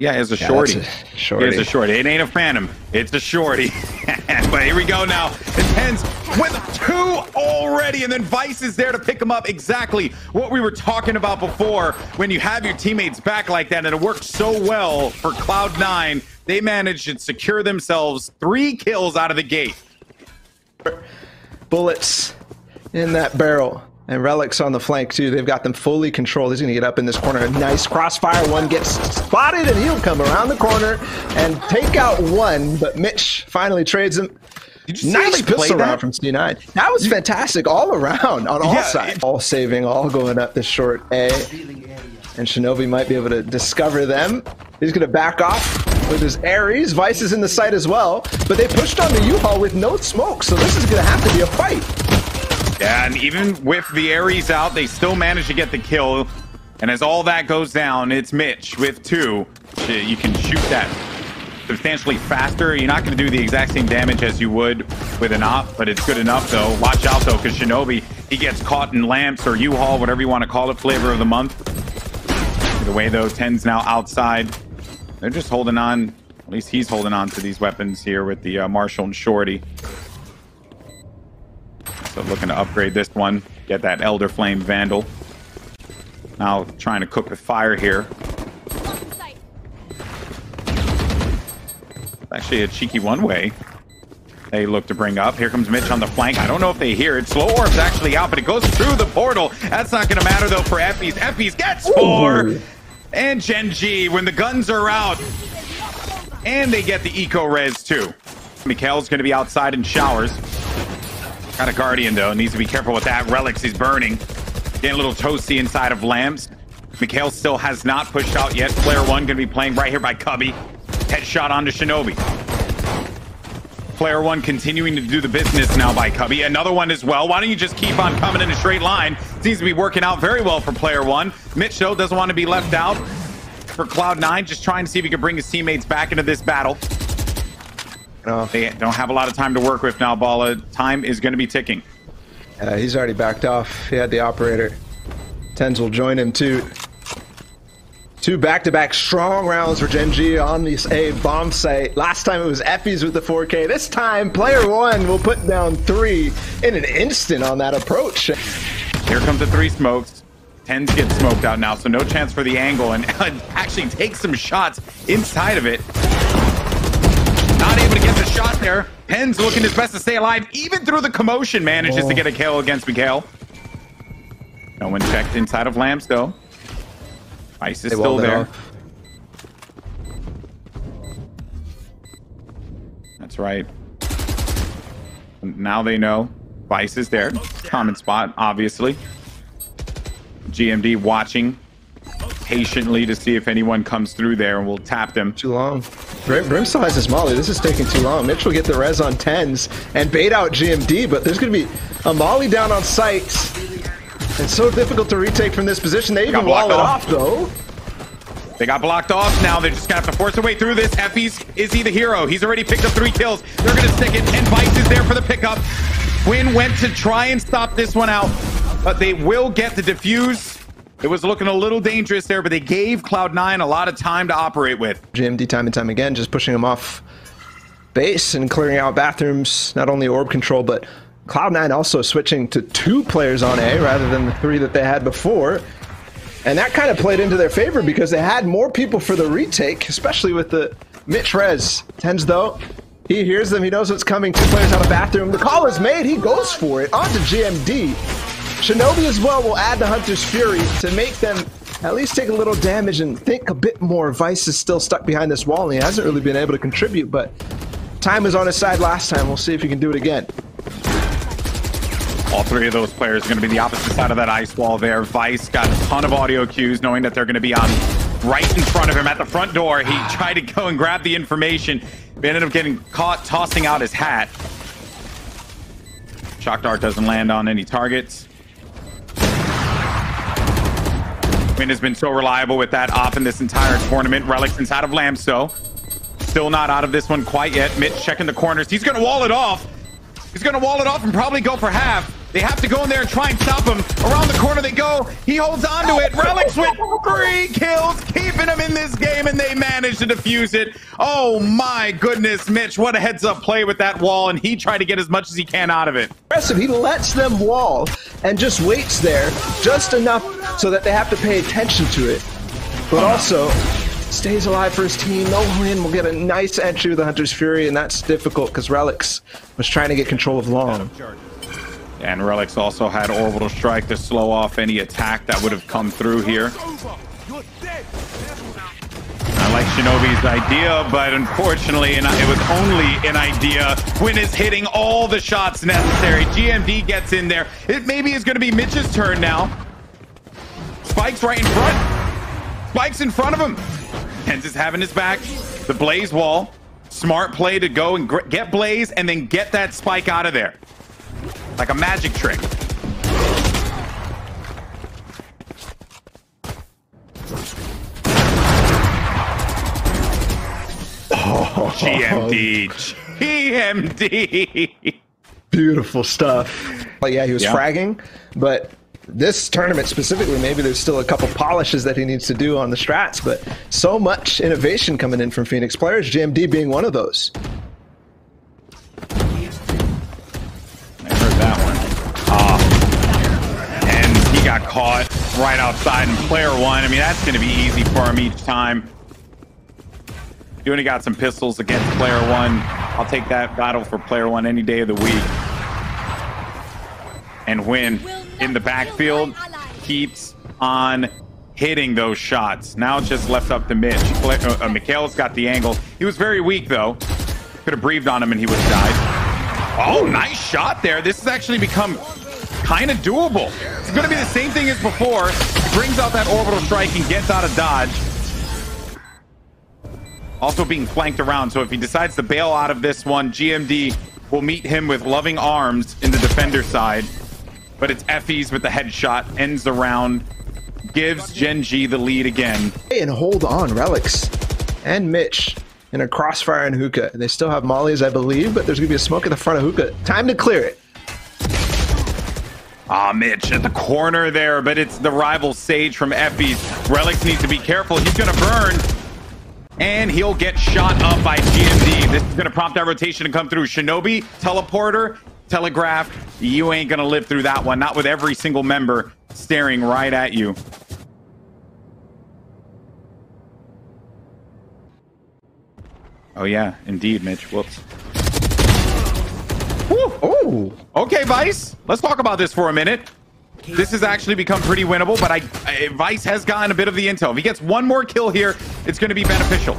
Yeah, it's a shorty. That's a shorty. It's a shorty. It ain't a phantom. It's a shorty. But here we go now. The Tens with 2 already, and then Vice is there to pick him up. Exactly what we were talking about before. When you have your teammates back like that, and it worked so well for Cloud9, they managed to secure themselves 3 kills out of the gate. Bullets in that barrel. And Relics on the flank, too. They've got them fully controlled. He's going to get up in this corner. Nice crossfire. One gets spotted, and he'll come around the corner and take out one. But Mitch finally trades him. Nice pistol round from C9. That was fantastic all around on all sides. All saving, all going up the short A. And Shinobi might be able to discover them. He's going to back off with his Ares. Vice is in the site as well. But they pushed on the U-Haul with no smoke, so this is going to have to be a fight. Yeah, and even with the Ares out, they still manage to get the kill. And as all that goes down, it's Mitch with 2. You can shoot that substantially faster. You're not going to do the exact same damage as you would with an op, but it's good enough, though. Watch out, though, because Shinobi, he gets caught in lamps or U-Haul, whatever you want to call it, flavor of the month. Either way, though, 10's now outside. They're just holding on. At least he's holding on to these weapons here with the Marshall and Shorty. So looking to upgrade this one, get that Elder Flame Vandal. Now trying to cook with fire here. Actually a cheeky one-way they look to bring up. Here comes Mitch on the flank. I don't know if they hear it. Slow Orb's actually out, but it goes through the portal. That's not going to matter, though, for Effys. Effys gets 4! And Gen G, when the guns are out. And they get the eco-res, too. Mikhail's going to be outside in showers. Got a Guardian, though. Needs to be careful with that. Relics is burning. Getting a little toasty inside of lamps. Mikhail still has not pushed out yet. Player 1 going to be playing right here by Cubby. Headshot onto Shinobi. Player 1 continuing to do the business now by Cubby. Another one as well. Why don't you just keep on coming in a straight line? Seems to be working out very well for Player 1. Mitch, though, doesn't want to be left out. For Cloud9, just trying to see if he can bring his teammates back into this battle. They don't have a lot of time to work with now, Balla. Time is going to be ticking. He's already backed off. He had the operator. Tens will join him, too. 2 back-to-back strong rounds for Gen G on this A bomb site. Last time it was Effys with the 4K. This time, Player 1 will put down 3 in an instant on that approach. Here comes the 3 smokes. Tens get smoked out now, so no chance for the angle. And actually takes some shots inside of it. Not able to get the shot there. Tens looking his best to stay alive. Even through the commotion, manages to get a kill against Mikhail. No one checked inside of lamps, though. Ice is still there. That's right. Now they know. Vice is there. Common spot, obviously. GMD watching patiently to see if anyone comes through there, and we'll tap them. Too long. Brim still has his molly. This is taking too long. Mitch will get the res on 10s and bait out GMD, but there's going to be a molly down on site. It's so difficult to retake from this position. They even wall it off, though. They got blocked off. Now they're just going to have to force their way through this. Effys, is he the hero? He's already picked up 3 kills. They're going to stick it, and Vice is there for the pickup. Quinn went to try and stop this one out, but they will get the defuse. It was looking a little dangerous there, but they gave Cloud9 a lot of time to operate with. GMD time and time again, just pushing them off base and clearing out bathrooms. Not only orb control, but Cloud9 also switching to 2 players on A rather than the 3 that they had before. And that kind of played into their favor because they had more people for the retake, especially with the Mitch res. Tens, though, he hears them. He knows what's coming. 2 players out of bathroom. The call is made. He goes for it onto GMD. Shinobi as well will add the Hunter's Fury to make them at least take a little damage and think a bit more. Vice is still stuck behind this wall, and he hasn't really been able to contribute, but time was on his side last time. We'll see if he can do it again. All 3 of those players are going to be the opposite side of that ice wall there. Vice got a ton of audio cues, knowing that they're going to be on right in front of him at the front door. He tried to go and grab the information, but ended up getting caught tossing out his hat. Shock Dart doesn't land on any targets. Quinn has been so reliable with that op in this entire tournament. Relics inside of lamps, though. Still not out of this one quite yet. Mitch checking the corners. He's going to wall it off. He's going to wall it off and probably go for half. They have to go in there and try and stop him. Around the corner they go. He holds on to it. Relix with 3 kills, keeping him in this game, and they manage to defuse it. Oh my goodness, Mitch, what a heads-up play with that wall, and he tried to get as much as he can out of it. Aggressive. He lets them wall and just waits there just enough so that they have to pay attention to it, but also stays alive for his team. No win will get a nice entry with the Hunter's Fury, and that's difficult because Relix was trying to get control of Long. And Relix also had Orbital Strike to slow off any attack that would have come through here. I like Shinobi's idea, but unfortunately, it was only an idea when it's hitting all the shots necessary. GMD gets in there. It maybe is going to be Mitch's turn now. Spike's right in front. Spike's in front of him. Tenz is having his back. The Blaze wall. Smart play to go and get Blaze and then get that Spike out of there. Like a magic trick. Oh, GMD. GMD. Beautiful stuff. But yeah, he was fragging, but this tournament specifically, maybe there's still a couple polishes that he needs to do on the strats, but so much innovation coming in from Phoenix players, GMD being one of those. And he got caught right outside in player 1. I mean, that's going to be easy for him each time. He only got some pistols against player 1. I'll take that battle for player 1 any day of the week. And Win in the backfield keeps on hitting those shots. Now it's just left up to Mitch. Mikhail's got the angle. He was very weak, though. Could have breathed on him and he would have died. Oh, nice shot there. This has actually become kind of doable. It's going to be the same thing as before. He brings out that Orbital Strike and gets out of dodge. Also being flanked around, so if he decides to bail out of this one, GMD will meet him with loving arms in the defender side. But it's Effie's with the headshot, ends the round, gives Gen G the lead again. And hold on, Relix and Mitch in a crossfire in Hookah. They still have mollies, I believe, but there's gonna be a smoke at the front of Hookah. Time to clear it. Ah, Mitch at the corner there, but it's the rival Sage from Effie's. Relix needs to be careful. He's gonna burn, and he'll get shot up by GMD. This is gonna prompt that rotation to come through. Shinobi, teleporter, telegraph. You ain't gonna live through that one. Not with every single member staring right at you. Oh yeah, indeed, Mitch. Whoops. Oh, okay, Vice. Let's talk about this for a minute. This has actually become pretty winnable, but Vice has gotten a bit of the intel. If he gets one more kill here, it's going to be beneficial.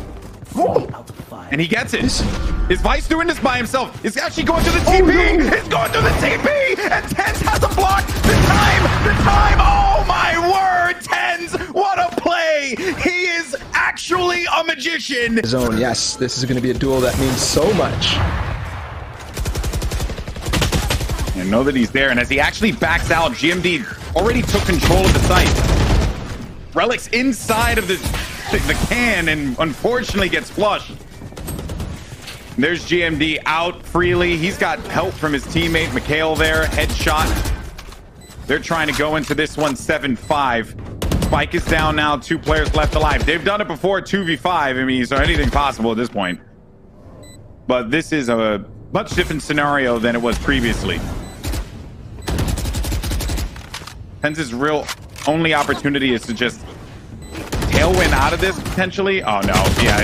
And he gets it. Is Vice doing this by himself? It's actually going to the TP. It's going to the TP, and Tenz has a block. The time. Oh my word, Tenz! What a play! He is actually a magician. Zone, yes. This is going to be a duel that means so much. And know that he's there, and as he actually backs out, GMD already took control of the site. Relix inside of the can, and unfortunately gets flushed. There's GMD out freely. He's got help from his teammate Mikhail there. Headshot. They're trying to go into this one 7-5. Spike is down now. 2 players left alive. They've done it before, 2v5. I mean, so anything possible at this point. But this is a much different scenario than it was previously. Tenz's real only opportunity is to just tailwind out of this potentially. Oh no, yeah,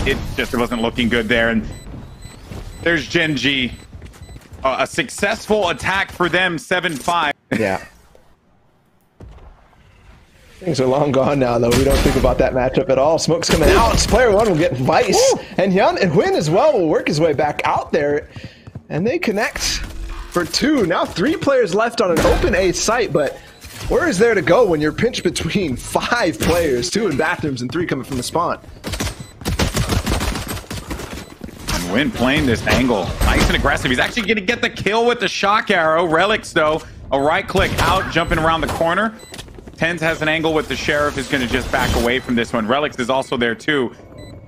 it just wasn't looking good there. And there's Gen G. A successful attack for them, 7-5. Yeah. Things are long gone now, though. We don't think about that matchup at all. Smoke's coming out. Player 1 will get Vice. Ooh. And Hyun and Win as well will work his way back out there. And they connect for 2. Now 3 players left on an open A site, but where is there to go when you're pinched between 5 players, 2 in bathrooms and 3 coming from the spawn? And Win playing this angle. Nice and aggressive. He's actually going to get the kill with the shock arrow. Relix, though, a right click out, jumping around the corner. Tenz has an angle with the Sheriff, is going to just back away from this one. Relix is also there, too.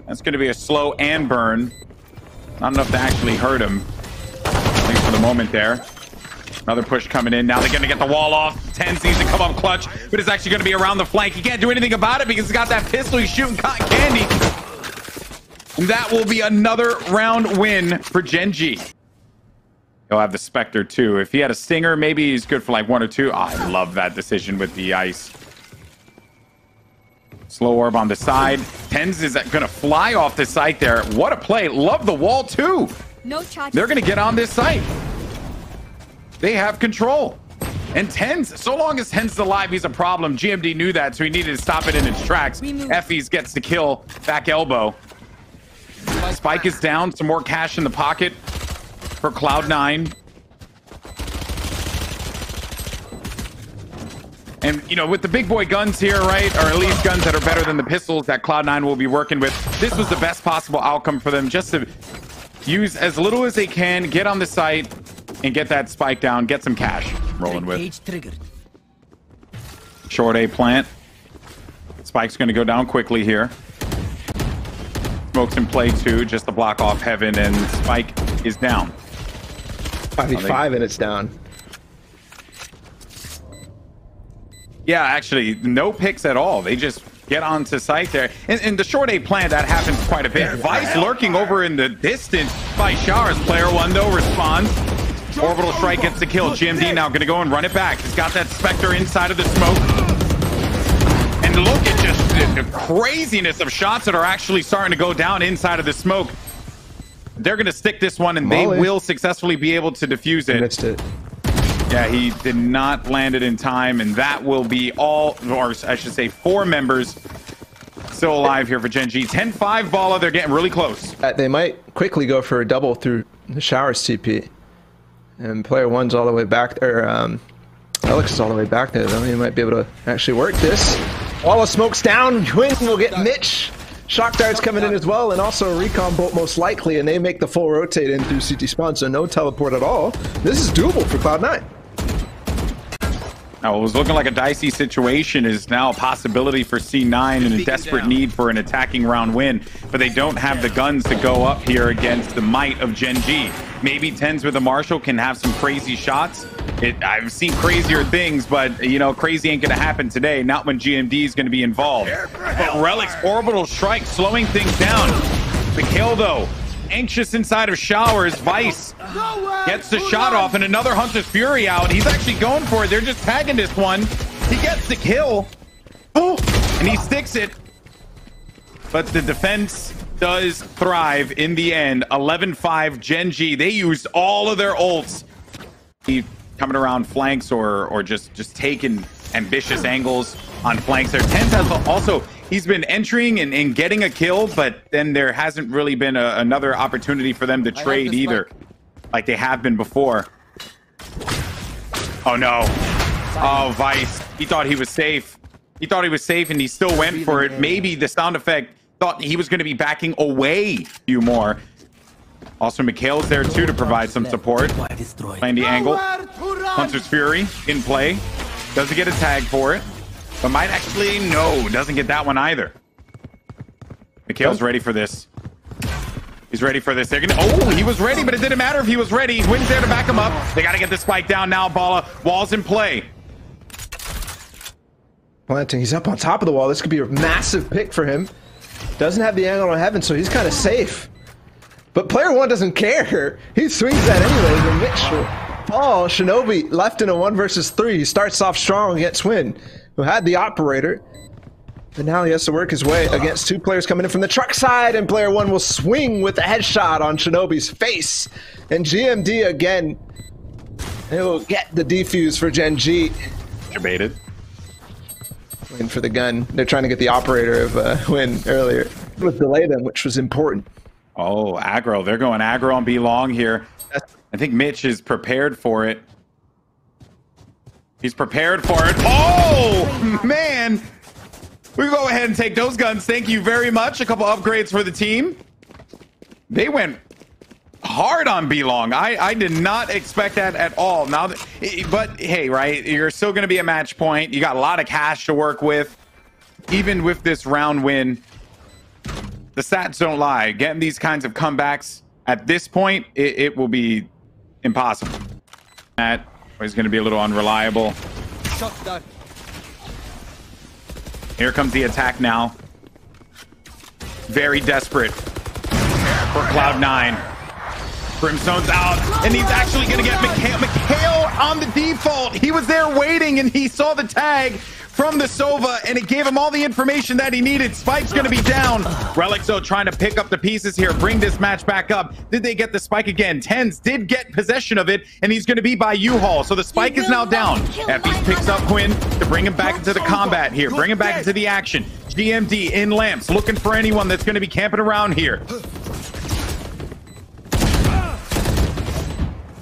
That's going to be a slow and burn. Not enough to actually hurt him. At least for the moment there. Another push coming in. Now they're going to get the wall off. TenZ needs to come up clutch, but it's actually going to be around the flank. He can't do anything about it because he's got that pistol. He's shooting cotton candy. And that will be another round win for Gen G. He'll have the Spectre too. If he had a Stinger, maybe he's good for like 1 or 2. Oh, I love that decision with the ice. Slow orb on the side. TenZ is going to fly off the site there. What a play. Love the wall too. No charge. They're going to get on this site. They have control. And TenZ, so long as TenZ is alive, he's a problem. GMD knew that, so he needed to stop it in its tracks. Effys gets the kill. Back elbow. Spike is down. Some more cash in the pocket for Cloud9. And, you know, with the big boy guns here, right, or at least guns that are better than the pistols that Cloud9 will be working with, this was the best possible outcome for them. Just to use as little as they can, get on the site, and get that spike down, get some cash rolling with. Short A plant. Spike's going to go down quickly here. Smoke's in play too, just to block off Heaven, and Spike is down. 5v5 and it's down. Yeah, actually, no picks at all. They just get onto site there. And the short A plant, that happens quite a bit. Vice lurking over in the distance by Showers. Player 1, though, responds. Orbital Strike gets the kill. GMD now going to go and run it back. He's got that Spectre inside of the smoke. And look at just the craziness of shots that are actually starting to go down inside of the smoke. They're going to stick this one, and they will successfully be able to defuse it. Missed it. Yeah, he did not land it in time, and that will be all, or I should say 4 members still alive here for Gen G. 10-5 Bala, they're getting really close. They might quickly go for a double through the Showers TP. And player 1's all the way back there. Alex is all the way back there, though. He might be able to actually work this. All the smoke's down. Twin will get Mitch. Shock Dart's coming in as well, and also a Recon Bolt most likely, and they make the full rotate in through CT spawn, so no teleport at all. This is doable for Cloud9. Now, what was looking like a dicey situation is now a possibility for C9 and a desperate need for an attacking round win, but they don't have the guns to go up here against the might of Gen G. Maybe TenZ with a Marshall can have some crazy shots. I've seen crazier things, but, you know, crazy ain't going to happen today, not when GMD is going to be involved. But Relic's Orbital Strike slowing things down. Mikhail, though, anxious inside of Showers. Vice gets the shot off, and another Hunter's Fury out. He's actually going for it. They're just tagging this one. He gets the kill. Oh, and he sticks it. But the defense does thrive in the end. 11-5 Gen G. They used all of their ults. He coming around flanks or just taking ambitious angles on flanks there. TenZ has also, he's been entering and getting a kill, but then there hasn't really been another opportunity for them to trade either, like they have been before. Oh no. Oh, Vice. He thought he was safe. He thought he was safe, and he still went for it. Maybe the sound effect thought he was going to be backing away a few more. Also, Mikhail's there too to provide some support. Playing the angle. Hunter's Fury in play. Doesn't get a tag for it, but might actually, no, doesn't get that one either. Mikhail's ready for this. He's ready for this. They're gonna, oh, he was ready, but it didn't matter if he was ready. Wynn's there to back him up. They got to get the spike down now, Bala. Wall's in play. Planting, he's up on top of the wall. This could be a massive pick for him. Doesn't have the angle on Heaven, so he's kind of safe. But player 1 doesn't care. He swings that anyways, and Mitch fall. Shinobi left in a 1 versus 3. He starts off strong against Wynn, who had the operator. But now he has to work his way against 2 players coming in from the truck side, and player 1 will swing with a headshot on Shinobi's face. And GMD again, they will get the defuse for Gen G. Debated. Waiting for the gun. They're trying to get the operator of Wynn earlier. With delay them, which was important. Oh, aggro. They're going aggro on B long here. I think Mitch is prepared for it. He's prepared for it. Oh, man. We go ahead and take those guns. Thank you very much. A couple upgrades for the team. They went hard on B long. I did not expect that at all. Now, but hey, right? You're still going to be a match point. You got a lot of cash to work with. Even with this round win, the stats don't lie. Getting these kinds of comebacks at this point, it will be impossible. He's going to be a little unreliable. Here comes the attack now. Very desperate for Cloud9. Brimstone's out, and he's actually going to get Mikhail on the default. He was there waiting, and he saw the tag from the Sova, and it gave him all the information that he needed. Spike's going to be down. Relic though trying to pick up the pieces here, bring this match back up. Did they get the spike again? TenZ did get possession of it, and he's going to be by U-Haul. So the spike is now down. Effys picks up Quinn to bring him back into the combat here, bring him back into the action. GMD in lamps, looking for anyone that's going to be camping around here.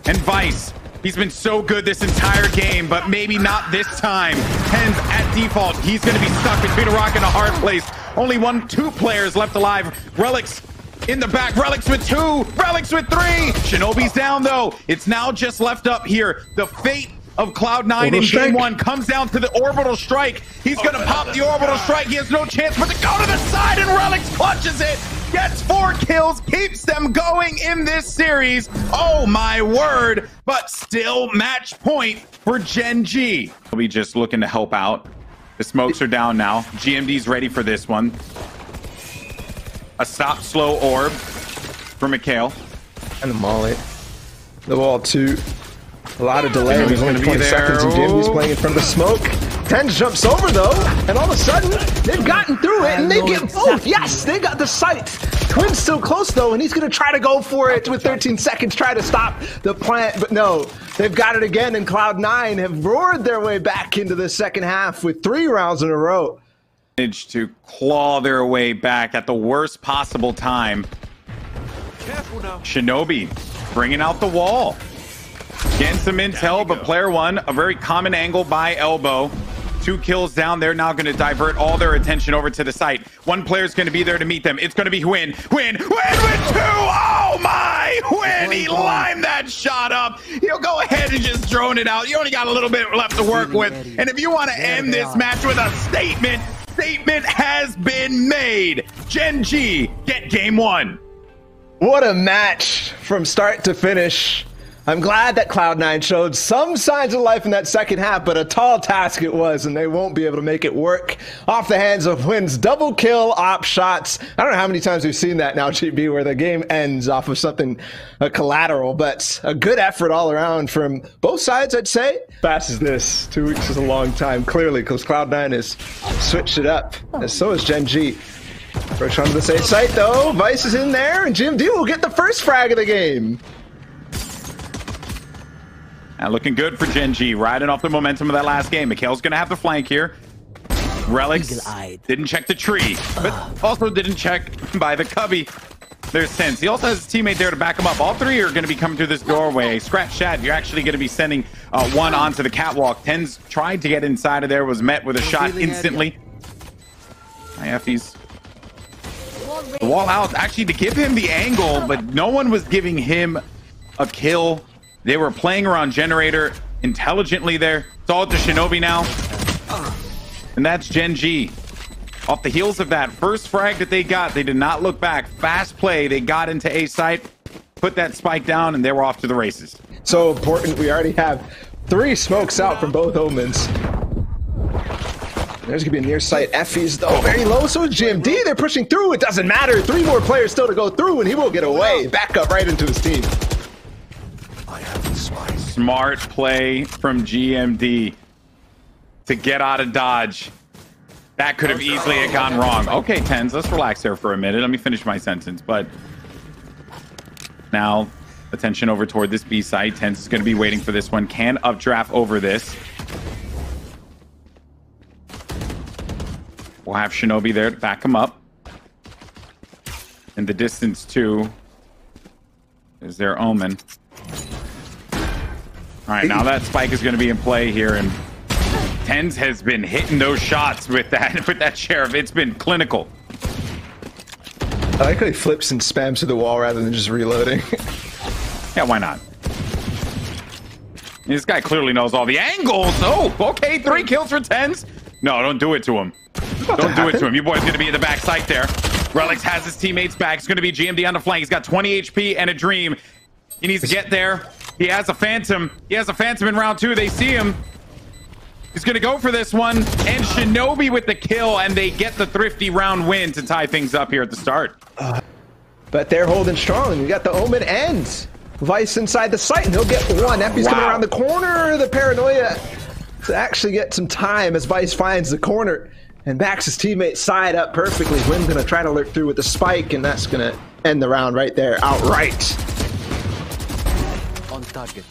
And Vice, he's been so good this entire game, but maybe not this time. TenZ at default. He's going to be stuck between a rock and a hard place. Only two players left alive. Relics in the back. Relics with 2. Relics with 3. Shinobi's down, though. It's now just left up here. The fate of Cloud9 in game 1 comes down to the orbital strike. He's going to pop the orbital strike. He has no chance but to go to the side, and Relics clutches it. Gets 4 kills, keeps them going in this series. Oh my word, but still match point for Gen G. We'll be just looking to help out. The smokes are down now. GMD's ready for this one. A stop slow orb for Mikhail. And the molly. The wall too. A lot of delay. There's only 20 seconds, and GMD's playing in front of the smoke. TenZ jumps over though, and all of a sudden they've gotten through it, and they get both. Yes, they got the sight. Quinn's still close though, and he's gonna try to go for it with 13 seconds, try to stop the plant, but no, they've got it again, and Cloud9 have roared their way back into the second half with 3 rounds in a row. Managed to claw their way back at the worst possible time. Shinobi bringing out the wall. Getting some intel, but player 1, a very common angle by Elbow. 2 kills down. They're now going to divert all their attention over to the site. 1 player's going to be there to meet them. It's going to be Hwin. Hwin with 2! Oh my! Hwin, he lined that shot up. He'll go ahead and just drone it out. You only got a little bit left to work with. And if you want to end this match with a statement has been made. Gen G, get game 1. What a match from start to finish. I'm glad that Cloud9 showed some signs of life in that second half, but a tall task it was, and they won't be able to make it work off the hands of Hwin's double kill op shots. I don't know how many times we've seen that now, GB, where the game ends off of something collateral, but a good effort all around from both sides, I'd say. Fast as this, 2 weeks is a long time, clearly, because Cloud9 has switched it up, and so is Gen G. First onto the safe site, though. Vice is in there, and GMD will get the first frag of the game. Looking good for Gen G, riding off the momentum of that last game. Mikhail's going to have the flank here. Relics didn't check the tree, but also didn't check by the cubby. There's TenZ. He also has his teammate there to back him up. All 3 are going to be coming through this doorway. Scratch Shad, you're actually going to be sending 1 onto the catwalk. TenZ tried to get inside of there, was met with a shot instantly. Effys. The wall out, actually to give him the angle, but no one was giving him a kill. They were playing around Generator intelligently there. It's all to Shinobi now. And that's Gen G. Off the heels of that first frag that they got, they did not look back. Fast play. They got into A site, put that spike down, and they were off to the races. So important. We already have 3 smokes out from both Omens. There's going to be a near sight. Effys, though, very low. So is GMD. They're pushing through. It doesn't matter. 3 more players still to go through, and he will get away. Back up right into his team. Smart play from GMD to get out of dodge. That could have easily gone wrong. Okay, TenZ, let's relax there for a minute. Let me finish my sentence. But now, attention over toward this B site. TenZ is going to be waiting for this one. Can updraft over this. We'll have Shinobi there to back him up. In the distance, too, is their Omen. All right, now that spike is going to be in play here, and TenZ has been hitting those shots with that Sheriff. It's been clinical. I like how he flips and spams to the wall rather than just reloading. Yeah, why not? This guy clearly knows all the angles. Oh, okay, 3 kills for TenZ. No, don't do it to him. Don't do it to him. Your boy's going to be in the back site there. Relics has his teammates back. It's going to be GMD on the flank. He's got 20 HP and a dream. He needs to get there. He has a Phantom. He has a Phantom in round 2. They see him. He's going to go for this one. And Shinobi with the kill, and they get the thrifty round win to tie things up here at the start. But they're holding strong. You got the Omen and Vice inside the site, and he'll get one. Epi's coming around the corner. The paranoia to actually get some time as Vice finds the corner and backs his teammate side up perfectly. Wynn going to try to lurk through with the spike, and that's going to end the round right there, outright.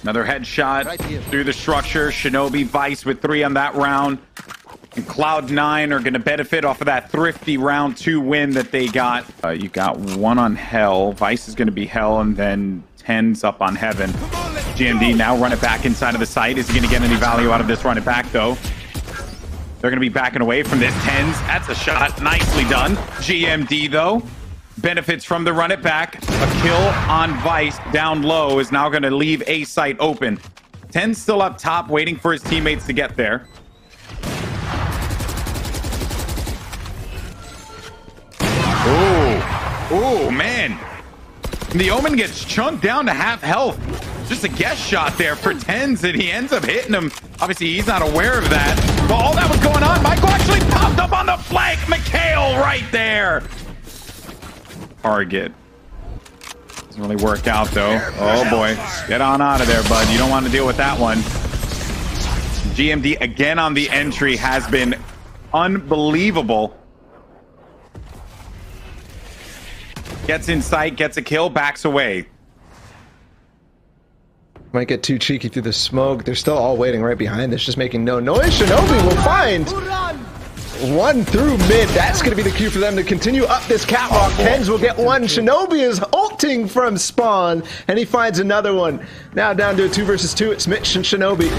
Another headshot through the structure. Shinobi, Vice with 3 on that round. And Cloud9 are going to benefit off of that thrifty round 2 win that they got. You got 1 on Hell. Vice is going to be Hell, and then 10's up on Heaven. GMD now run it back inside of the site. Is he going to get any value out of this run it back, though? They're going to be backing away from this. 10's. That's a shot. Nicely done. GMD, though, benefits from the run it back. A kill on Vice down low is now going to leave A site open. 10's still up top, waiting for his teammates to get there. Oh, man. The Omen gets chunked down to half health. Just a guess shot there for 10's, and he ends up hitting him. Obviously, he's not aware of that. But all that was going on, Michael actually popped up on the flank. Mikhail right there. Target. Doesn't really work out, though. Oh, boy. Get on out of there, bud. You don't want to deal with that one. GMD, again on the entry, has been unbelievable. Gets in sight, gets a kill, backs away. Might get too cheeky through the smoke. They're still all waiting right behind us, just making no noise. Shinobi will find one through mid. That's going to be the cue for them to continue up this catwalk. Tens will get one. Shinobi is ulting from spawn, and he finds another one. Now down to a 2 versus 2. It's Mitch and Shinobi.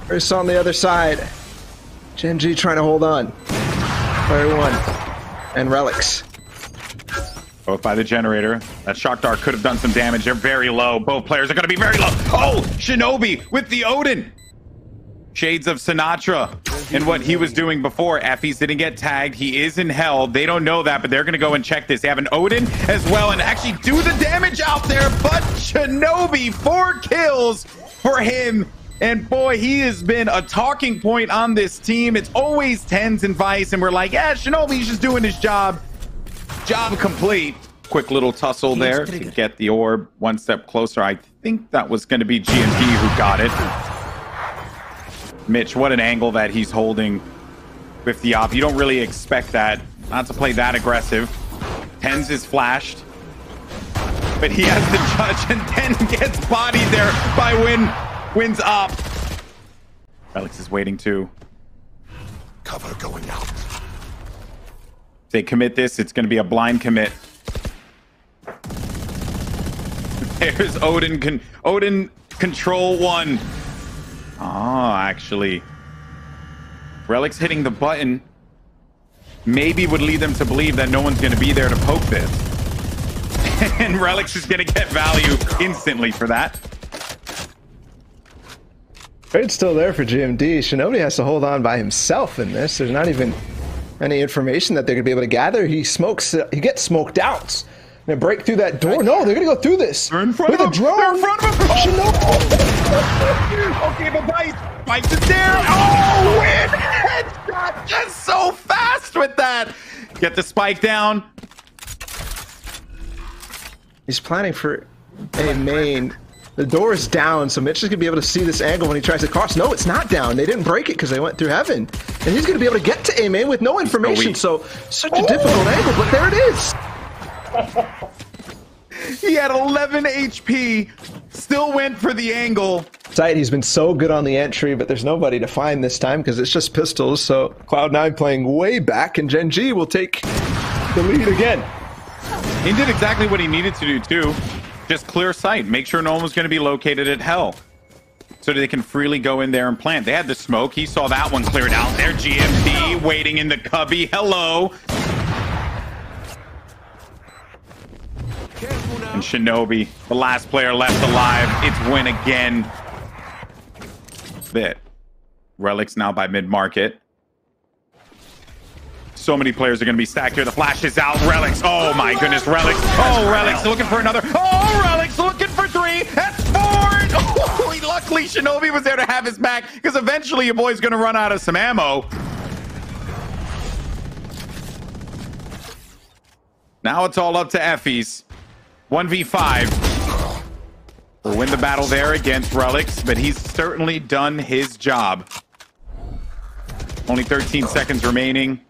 First on the other side. Gen G trying to hold on. Player 1 and Relics. Both by the generator. That shock dart could have done some damage. They're very low. Both players are going to be very low. Oh, Shinobi with the Odin. Shades of Sinatra and what he was doing before. Effie's didn't get tagged. He is in Hell. They don't know that, but they're going to go and check this. They have an Odin as well and actually do the damage out there. But Shinobi, 4 kills for him. And boy, he has been a talking point on this team. It's always 10's and Vice, and we're like, yeah, Shinobi's just doing his job. Job complete. Quick little tussle there to get the orb one step closer. I think that was going to be GMD who got it. Mitch, what an angle that he's holding with the op. You don't really expect that. Not to play that aggressive. 10's is flashed. But he has the judge, and 10 gets bodied there by Wynn's op. Relics is waiting too. Cover going out. If they commit this, it's going to be a blind commit. There's Odin. Odin control 1. Oh, actually. Relics hitting the button maybe would lead them to believe that no one's going to be there to poke this. And Relics is going to get value instantly for that. Trade's still there for GMD. Shinobi has to hold on by himself in this. There's not even any information that they're gonna be able to gather. He gets smoked out. They break through that door. No, they're gonna go through this. They're in front of him. They're in front of him. Oh. Okay, but Vice is there. Oh, Wynn headshot just so fast with that. Get the spike down. He's planning for a main. The door is down, so Mitch is going to be able to see this angle when he tries to cross. No, it's not down. They didn't break it because they went through Heaven. And he's going to be able to get to A main with no information, so such a difficult angle, but there it is. He had 11 HP, still went for the angle. Site, he's been so good on the entry, but there's nobody to find this time because it's just pistols, so Cloud9 playing way back, and Gen G will take the lead again. He did exactly what he needed to do, too. Just clear sight. Make sure no one was going to be located at Hell. So that they can freely go in there and plant. They had the smoke. He saw that one cleared out there. GMD waiting in the cubby. Hello. And Shinobi, the last player left alive. It's Wynn again. Bit. Relics now by mid-market. So many players are going to be stacked here. The flash is out. Relics. Oh, my goodness. Relics. Oh, Relics looking for another. Oh, Relics looking for 3. That's 4. Shinobi was there to have his back, because eventually your boy's gonna run out of some ammo. Now it's all up to Effys. 1v5. We'll win the battle there against Relix, but he's certainly done his job. Only 13 seconds remaining.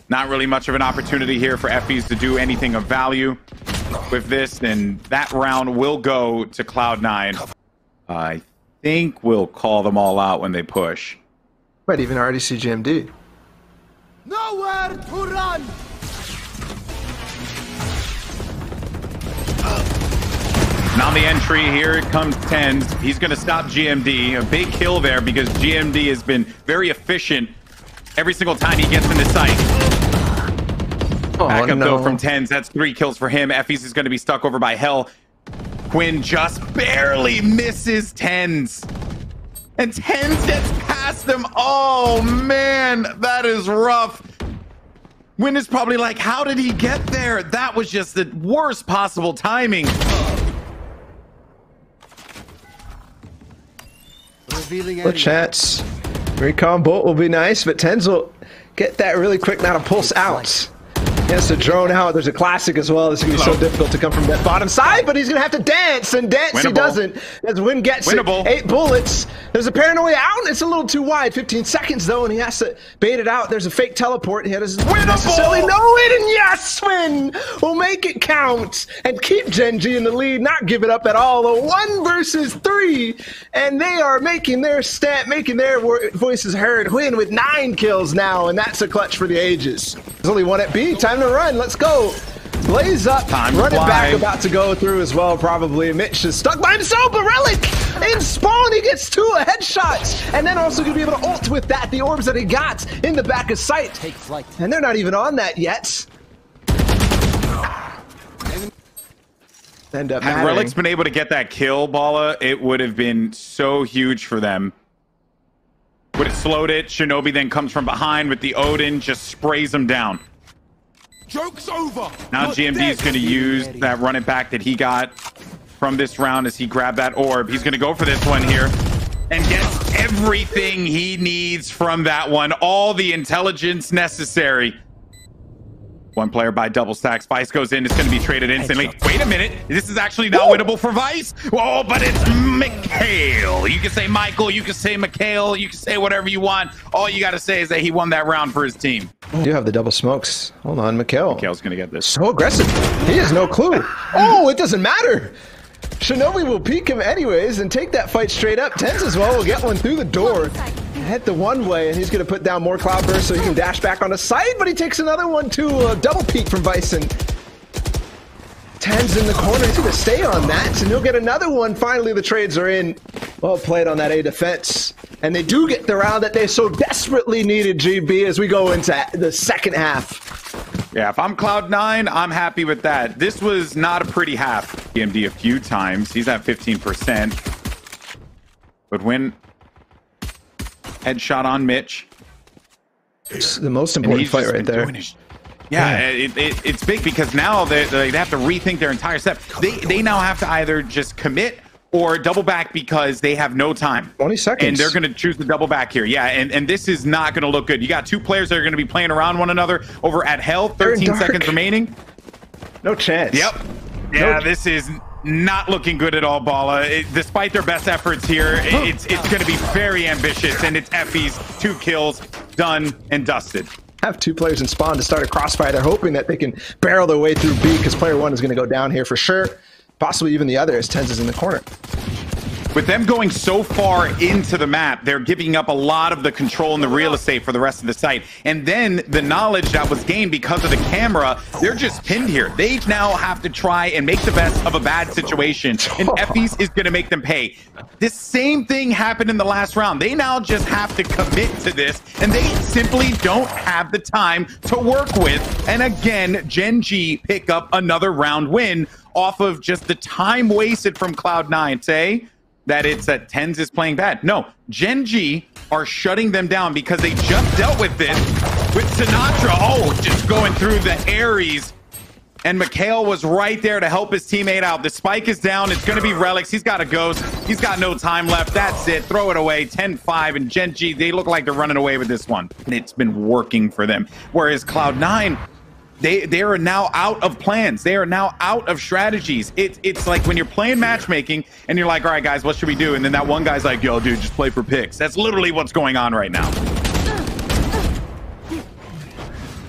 Not really much of an opportunity here for Effys to do anything of value with this, and that round will go to Cloud9. I think we'll call them all out when they push. Might even already see GMD. Nowhere to run. And on the entry, here it comes TenZ. He's going to stop GMD. A big kill there because GMD has been very efficient every single time he gets into sight. Back up though from TenZ. That's 3 kills for him. Effys is going to be stuck over by Hell. Quinn just barely misses TenZ. And TenZ gets past him. Oh, man. That is rough. Quinn is probably like, how did he get there? That was just the worst possible timing. No chance. Recon bolt will be nice, but TenZ will get that really quick now to pulse out. He has to drone out. There's a classic as well. This is going to be so difficult to come from that bottom side, but he's going to have to dance, and dance he doesn't. As Win gets it. 8 bullets. There's a paranoia out. It's a little too wide. 15 seconds, though, and he has to bait it out. There's a fake teleport. He doesn't necessarily know it, and yes, Win will make it count and keep Gen G in the lead, not give it up at all. A 1 versus 3, and they are making their voices heard. Win with 9 kills now, and that's a clutch for the ages. There's only 1 at B. Time to run. Let's go. Blaze up. Running back about to go through as well, probably. Mitch is stuck by himself, but Relic in spawn. He gets 2 headshots, and then also going to be able to ult with that. The orbs that he got in the back of sight. Take flight. And they're not even on that yet. End up Had Relic's been able to get that kill, Bala, it would have been so huge for them. Would have slowed it. Shinobi then comes from behind with the Odin, just sprays him down. Joke's over. Now GMD is going to use that run it back that he got from this round as he grabbed that orb. He's going to go for this one here and gets everything he needs from that one. All the intelligence necessary. 1 player by double stacks. Vice goes in. It's going to be traded instantly. Wait a minute. This is actually not winnable for Vice. Oh, but it's Mikhail. You can say Michael. You can say Mikhail. You can say whatever you want. All you got to say is that he won that round for his team. You have the double smokes. Hold on, Mikhail. Mikhail's going to get this. So aggressive. He has no clue. Oh, it doesn't matter. Shinobi will peek him anyways and take that fight straight up. TenZ as well will get one through the door. Head the one way, and he's going to put down more cloud burst so he can dash back on the side, but he takes another one to a double peek from Bison. TenZ in the corner. He's going to stay on that, and he'll get another one. Finally, the trades are in. Well played on that A defense. And they do get the round that they so desperately needed, GB, as we go into the second half. Yeah, if I'm Cloud9, I'm happy with that. This was not a pretty half. GMD a few times. He's at 15%. But when headshot on Mitch. It's the most important fight right there. It's big because now they have to rethink their entire step. They now have to either just commit or double back because they have no time. 20 seconds. And they're going to choose to double back here. Yeah, and this is not going to look good. You got 2 players that are going to be playing around one another over at Hell. 13 seconds remaining. No chance. Yep. Yeah, this is not looking good at all, Bala. Despite their best efforts here, it's going to be very ambitious, and it's Effys. 2 kills, done and dusted. Have 2 players in spawn to start a crossfire. They're hoping that they can barrel their way through B because player 1 is going to go down here for sure. Possibly even the other as TenZ is in the corner. With them going so far into the map, they're giving up a lot of the control and the real estate for the rest of the site. And then the knowledge that was gained because of the camera, they're just pinned here. They now have to try and make the best of a bad situation. And Effys is going to make them pay. This same thing happened in the last round. They now just have to commit to this, and they simply don't have the time to work with. And again, Gen G pick up another round win off of just the time wasted from Cloud9. Say that it's that TenZ is playing bad. No, Gen G are shutting them down because they just dealt with this with Sinatra. Oh, just going through the Ares. And Mikhail was right there to help his teammate out. The spike is down. It's going to be Relics. He's got a ghost. He's got no time left. That's it. Throw it away. 10-5. And Gen G, they look like they're running away with this one. And it's been working for them. Whereas Cloud9, they are now out of plans. They are now out of strategies. It's like when you're playing matchmaking and you're like, all right, guys, what should we do? And then that one guy's like, yo, dude, just play for picks. That's literally what's going on right now.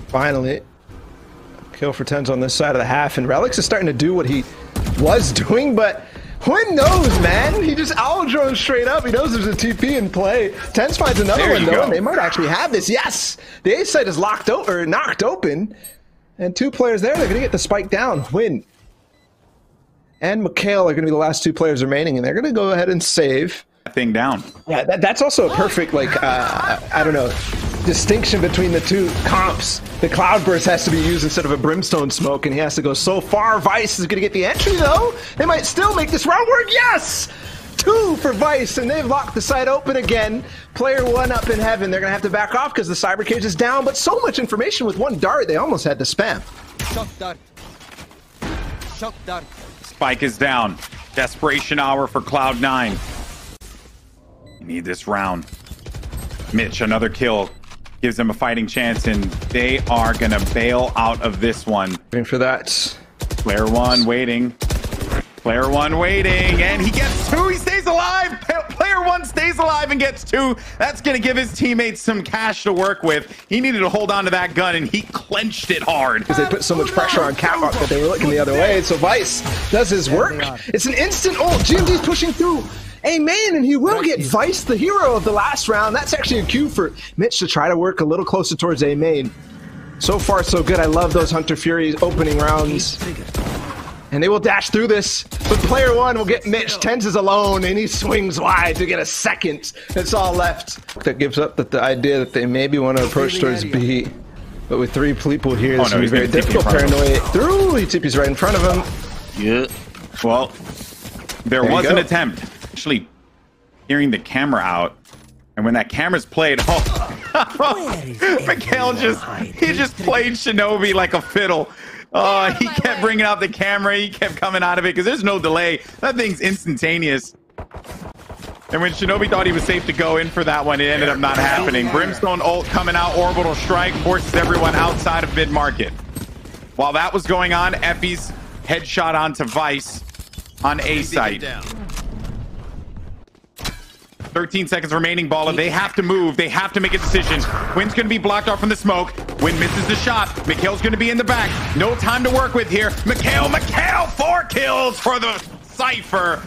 Finally. Kill for 10s on this side of the half, and Relics is starting to do what he was doing, but Hwin knows, man. He just owl drones straight up. He knows there's a TP in play. 10s finds another one, though, and they might actually have this. Yes! The A site is knocked open, and 2 players there. They're going to get the spike down. Hwin and Mikhail are going to be the last 2 players remaining, and they're going to go ahead and save. Thing down. Yeah, that's also a perfect, like, I don't know, distinction between the 2 comps. The Cloudburst has to be used instead of a Brimstone Smoke, and he has to go so far. Vice is going to get the entry, though. They might still make this round work. Yes! 2 for Vice, and they've locked the site open again. Player 1 up in heaven. They're going to have to back off because the Cyber Cage is down, but so much information with 1 dart, they almost had to spam. Shock dart. Shock dart. Spike is down. Desperation hour for Cloud9. You need this round. Mitch, another kill. Gives them a fighting chance, and they are going to bail out of this one. Waiting for that. Player 1 waiting. Player 1 waiting, and he gets 2. He stays alive. Player 1 stays alive and gets 2. That's going to give his teammates some cash to work with. He needed to hold on to that gun, and he clenched it hard. Because they put so much pressure on Catwalk that they were looking the other way. So Vice does his work. It's an instant ult. GMD's pushing through. Amen, and he will get Vice, the hero of the last round. That's actually a cue for Mitch to try to work a little closer towards Amen. So far, so good. I love those Hunter Fury opening rounds. And they will dash through this, but player 1 will get Mitch. 10s is alone, and he swings wide to get a second. That's all left. That gives up the idea that they maybe want to approach towards B. But with 3 people here, this will be very difficult. Paranoid through. He TP's right in front of him. Yeah. Well, there was an attempt. Actually hearing the camera out, and when that camera's played, Mikhail just played Shinobi like a fiddle. He kept bringing out the camera, he kept coming out of it because there's no delay. That thing's instantaneous. And when Shinobi thought he was safe to go in for that one, it ended up not happening. Brimstone ult coming out, orbital strike forces everyone outside of mid-market. While that was going on, Effie's headshot onto Vice on A site. 13 seconds remaining, Baller. They have to move. They have to make a decision. Hwin's going to be blocked off from the smoke. Hwin misses the shot. Mikhail's going to be in the back. No time to work with here. Mikhail, 4 kills for the Cypher.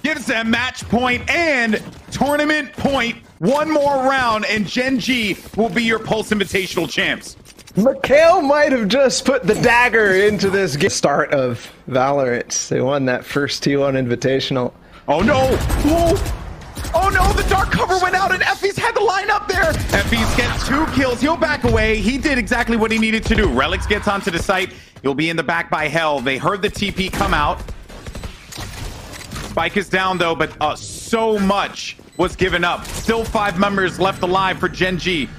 Gives them match point and tournament point. 1 more round, and Gen G will be your Pulse Invitational champs. Mikhail might have just put the dagger into this start of Valorant. They won that first T1 Invitational. Oh, no. Oh no, the dark cover went out and Effie's had to line up there. Effie's gets 2 kills. He'll back away. He did exactly what he needed to do. Relics gets onto the site. He'll be in the back by Hell. They heard the TP come out. Spike is down though, but so much was given up. Still 5 members left alive for Gen G.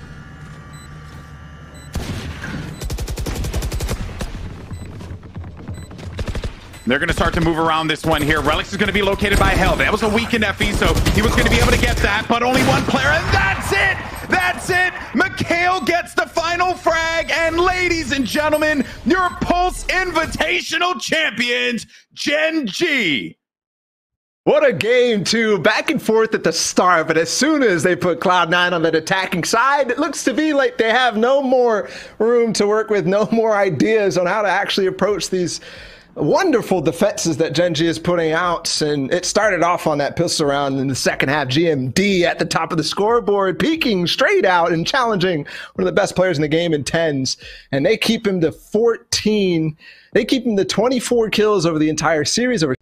They're going to start to move around this one here. Relics is going to be located by Hell. That was a weakened Effie, so he was going to be able to get that, but only 1 player, and that's it! That's it! Mikhail gets the final frag, and ladies and gentlemen, your Pulse Invitational champions, Gen G. What a game, too. Back and forth at the start, but as soon as they put Cloud9 on that attacking side, it looks to be like they have no more room to work with, no more ideas on how to actually approach these wonderful defenses that Gen G is putting out. And it started off on that pistol round in the second half. GMD at the top of the scoreboard, peeking straight out and challenging one of the best players in the game in 10s. And they keep him to 14. They keep him to 24 kills over the entire series. Over